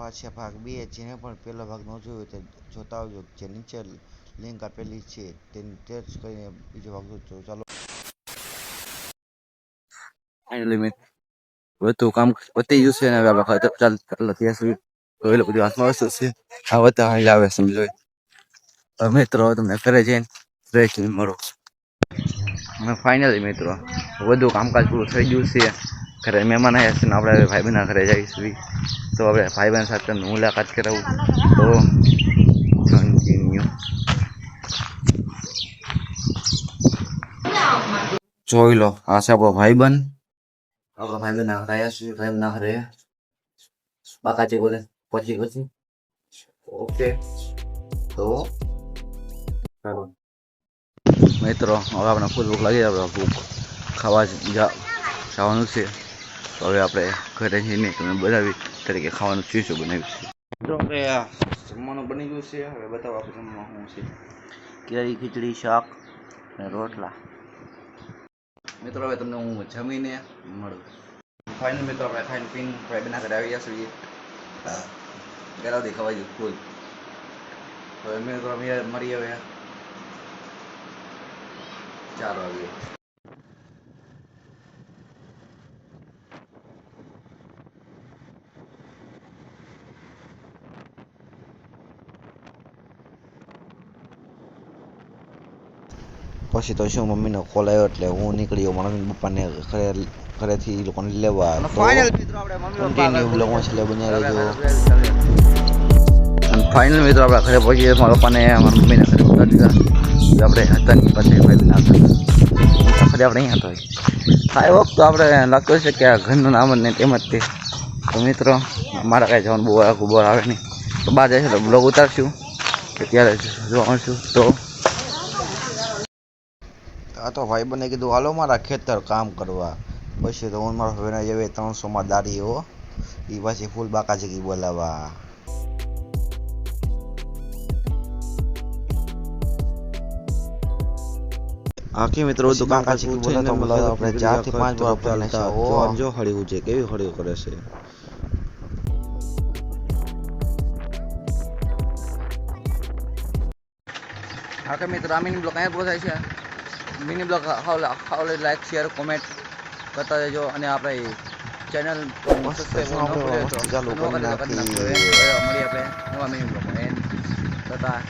આ છે ભાગ 2. જેને પણ પહેલો ભાગ ન જોયો તે જોતા આવજો. જે નીચે લિંક આપેલી છે તેને ટચ કરીને બીજો ભાગ જોજો. ચાલો ફાઇનલી મેં બધું કામ પતી ગયું છે અને હવે આપણે ચાલ ત્યાં સુધી જોઈ લો બધું હાથમાં વસ્તુ છે. આ બધા હાલ આવે સમજો મિત્રો તમને ઘરે જઈને ફ્રેશ મળો. અને ફાઇનલી મિત્રો બધું કામકાજ પૂરું થઈ ગયું છે. ઘરે મહેમાન આવ્યા છે ને આપણે ભાઈબંધના ઘરે જઈશું. તો આપણે ભાઈબંધ સાથે મુલાકાત કરાવું તો કન્ટિન્યુ જોઈ લો. આ છે આપણો ભાઈબંધ. આપણા ભાઈબંધના ઘરે આવ્યા છીએ. ભાઈબંધના ઘરે બાકાજી બોલે પછી ઓકે. તો ચાલો મિત્રો હવે આપણે ફૂલ ભૂખ લાગી. આપણે ભૂખ ખાવા જવાનું છે. તો હવે આપણે ઘરે જઈને તમે બનાવી તરીકે ખાવાનું શું બનાવ્યું છે. મિત્રો આપણે જમવાનું બની ગયું છે. હવે બતાવો આપણે જમવાનું શું છે. કેરી ખીચડી શાક અને રોટલા. મિત્રો હવે તમને હું જમીને મળું. ફાઇનલ મિત્રો આપણે ખાઈને પીને ભાઈબંધના ઘરે આવી ગયા છીએ. ગેલા દેખાવા ગયું ફૂલ. હવે મિત્રો મળી હવે 4 વાગે. પછી તો શું મમ્મીનો કોલ આવ્યો એટલે હું નીકળ્યો મારા મમ્મી પપ્પાને ઘરેથી એ લોકોને લેવા. ફાઇનલ મિત્રો આપણે મમ્મી બ્લોગમાં છેલ્લે બન્યા રહેજો. ફાઇનલ મિત્રો આપણે ઘરે પહોંચીએ. મારા પપ્પાને મારા મમ્મીને ઘરે ઉતારી દીધા. આપણે હતા નહીં પછી ભાઈ ના ફરી આપણે અહીંયા હતા. હા એ વખત આપણે લાગતું છે કે આ ઘરનું નામ જ નહીં તેમ જ તે. તો મિત્રો મારા કાંઈ જવાનું બહુ આખું બોર આવે નહીં. તો બહાર જશે તો બ્લોગ ઉતારશું કે ત્યારે જોવાનું છું. તો આ તો ભાઈબંધે કીધું હાલો મારા ખેતર કામ કરવા. પછી તો હું મારા ભાઈને જવે 300માં દાડી હો. એ પછી ફૂલ બાકાજી બોલાવા. આખી મિત્રો બધું બાકાજી બોલાતો બોલાતો આપણે 4 થી 5 વાર બોલાતા. જો હળીવું છે કેવી હળીવું કરે છે. હા કે મિત્રો આ મિની બ્લોગ અહીંયા પૂરો થાય છે. મિની બ્લોગ હાવ લાઈક શેર કોમેન્ટ કરતા રહેજો. અને આપણે ચેનલ સબસ્ક્રાઈબ ન કરો તો ચાલુ કરી નાખીએ. મળીએ આપણે નવા મિની બ્લોગ તથા